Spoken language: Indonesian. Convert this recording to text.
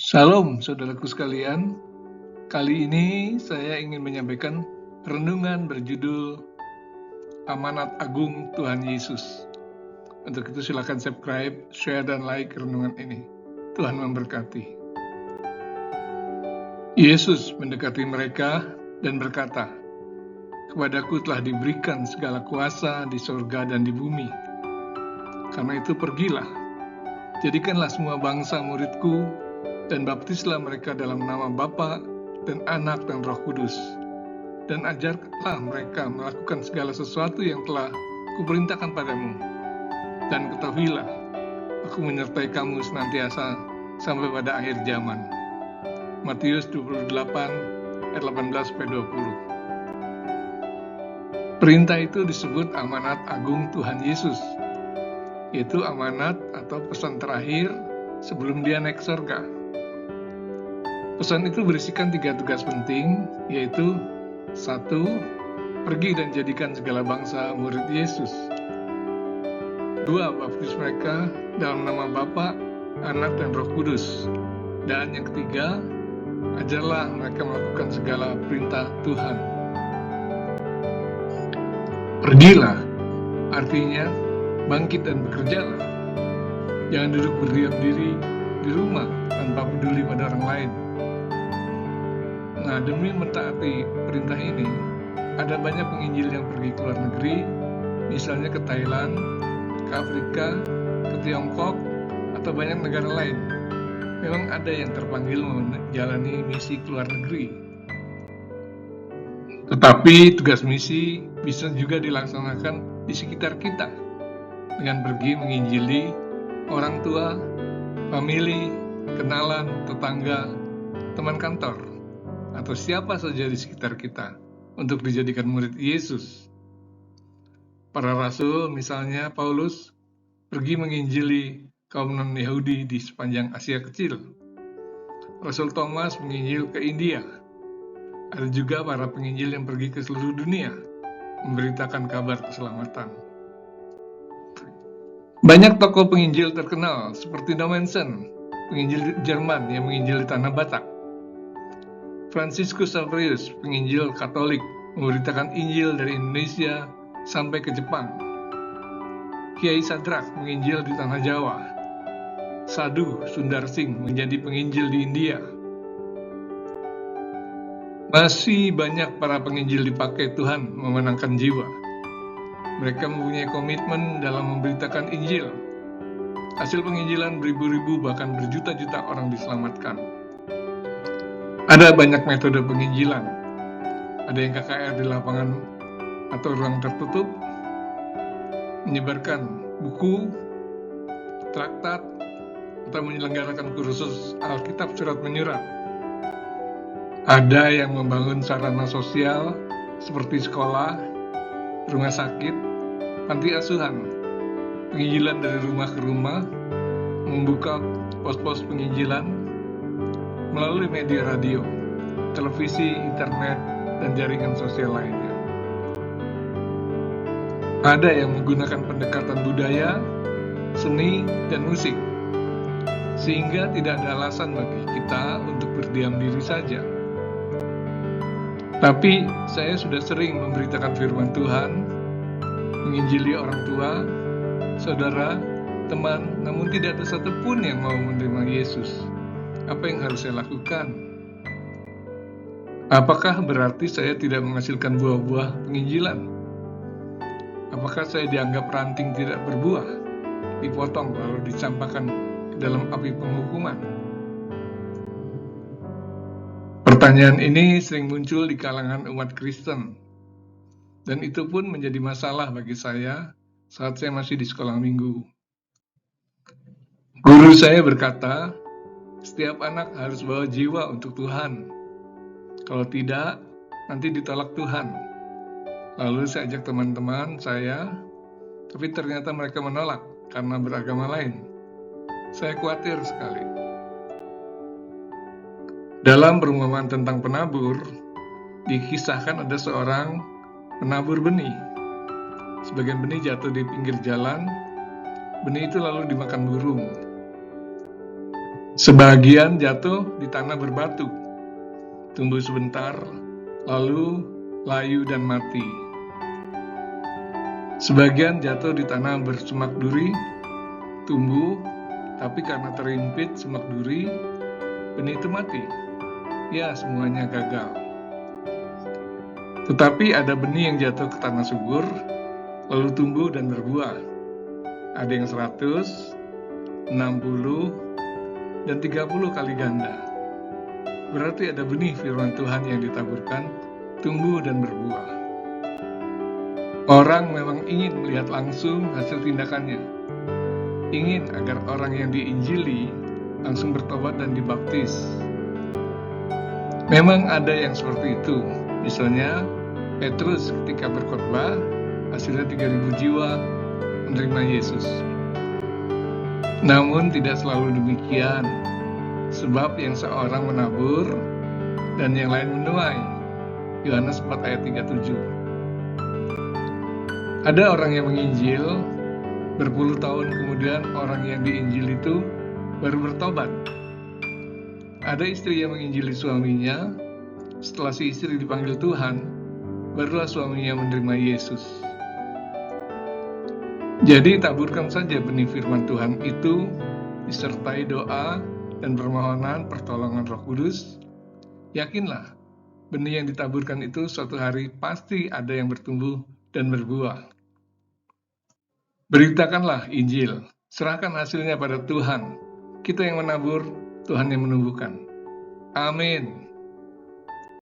Shalom saudaraku sekalian, kali ini saya ingin menyampaikan renungan berjudul Amanat Agung Tuhan Yesus. Untuk itu silakan subscribe, share, dan like renungan ini. Tuhan memberkati. Yesus mendekati mereka dan berkata, "Kepadaku telah diberikan segala kuasa di surga dan di bumi. Karena itu pergilah, jadikanlah semua bangsa muridku, dan baptislah mereka dalam nama Bapa dan Anak dan Roh Kudus, dan ajarlah mereka melakukan segala sesuatu yang telah kuperintahkan padamu. Dan ketahuilah, aku menyertai kamu senantiasa sampai pada akhir zaman." Matius 28 ayat 18-20. Perintah itu disebut amanat agung Tuhan Yesus, yaitu amanat atau pesan terakhir sebelum dia naik surga. Pesan itu berisikan 3 tugas penting, yaitu 1. Pergi dan jadikan segala bangsa murid Yesus. 2. Baptis mereka dalam nama Bapa, Anak, dan Roh Kudus. Dan yang ketiga, ajarlah mereka melakukan segala perintah Tuhan. Pergilah, artinya bangkit dan bekerjalah. Jangan duduk berdiam diri di rumah tanpa peduli pada orang lain. Nah, demi mentaati perintah ini, ada banyak penginjil yang pergi ke luar negeri, misalnya ke Thailand, ke Afrika, ke Tiongkok, atau banyak negara lain. Memang ada yang terpanggil menjalani misi ke luar negeri. Tetapi tugas misi bisa juga dilaksanakan di sekitar kita, dengan pergi menginjili orang tua, famili, kenalan, tetangga, teman kantor, atau siapa saja di sekitar kita, untuk dijadikan murid Yesus. Para rasul, misalnya Paulus, pergi menginjili kaum non-Yahudi di sepanjang Asia Kecil. Rasul Thomas menginjil ke India. Ada juga para penginjil yang pergi ke seluruh dunia, memberitakan kabar keselamatan. Banyak tokoh penginjil terkenal, seperti Nommensen, penginjil Jerman yang menginjil di tanah Batak. Franciscus Xaverius, penginjil Katolik, memberitakan Injil dari Indonesia sampai ke Jepang. Kiai Sadrak menginjil di tanah Jawa. Sadhu Sundar Singh menjadi penginjil di India. Masih banyak para penginjil dipakai Tuhan memenangkan jiwa. Mereka mempunyai komitmen dalam memberitakan Injil. Hasil penginjilan beribu-ribu bahkan berjuta-juta orang diselamatkan. Ada banyak metode penginjilan. Ada yang KKR di lapangan atau ruang tertutup, menyebarkan buku, traktat, atau menyelenggarakan kursus Alkitab surat menyurat. Ada yang membangun sarana sosial seperti sekolah, rumah sakit, panti asuhan, penginjilan dari rumah ke rumah, membuka pos-pos penginjilan melalui media radio, televisi, internet, dan jaringan sosial lainnya. Ada yang menggunakan pendekatan budaya, seni, dan musik, sehingga tidak ada alasan bagi kita untuk berdiam diri saja. Tapi saya sudah sering memberitakan firman Tuhan, menginjili orang tua, saudara, teman, namun tidak ada satupun yang mau menerima Yesus. Apa yang harus saya lakukan? Apakah berarti saya tidak menghasilkan buah-buah penginjilan? Apakah saya dianggap ranting tidak berbuah, dipotong lalu dicampakkan ke dalam api penghukuman? Pertanyaan ini sering muncul di kalangan umat Kristen, dan itu pun menjadi masalah bagi saya saat saya masih di sekolah minggu. Guru saya berkata, setiap anak harus bawa jiwa untuk Tuhan. Kalau tidak, nanti ditolak Tuhan. Lalu saya ajak teman-teman saya, tapi ternyata mereka menolak karena beragama lain. Saya khawatir sekali. Dalam perumpamaan tentang penabur, dikisahkan ada seorang penabur benih. Sebagian benih jatuh di pinggir jalan, benih itu lalu dimakan burung. Sebagian jatuh di tanah berbatu, tumbuh sebentar, lalu layu dan mati. Sebagian jatuh di tanah bersemak duri, tumbuh, tapi karena terimpit semak duri, benih itu mati. Ya, semuanya gagal. Tetapi ada benih yang jatuh ke tanah subur, lalu tumbuh dan berbuah. Ada yang 100, 60, dan 30 kali ganda. Berarti ada benih firman Tuhan yang ditaburkan, tumbuh dan berbuah. Orang memang ingin melihat langsung hasil tindakannya. Ingin agar orang yang diinjili langsung bertobat dan dibaptis. Memang ada yang seperti itu. Misalnya, Petrus ketika berkhotbah, hasilnya 3.000 jiwa menerima Yesus. Namun tidak selalu demikian, sebab yang seorang menabur dan yang lain menuai. Yohanes 4 ayat 37. Ada orang yang menginjil, berpuluh tahun kemudian orang yang diinjil itu baru bertobat. Ada istri yang menginjili suaminya, setelah si istri dipanggil Tuhan, barulah suaminya menerima Yesus. Jadi taburkan saja benih firman Tuhan itu, disertai doa dan permohonan pertolongan Roh Kudus. Yakinlah, benih yang ditaburkan itu suatu hari pasti ada yang bertumbuh dan berbuah. Beritakanlah Injil, serahkan hasilnya pada Tuhan. Kita yang menabur, Tuhan yang menumbuhkan. Amin.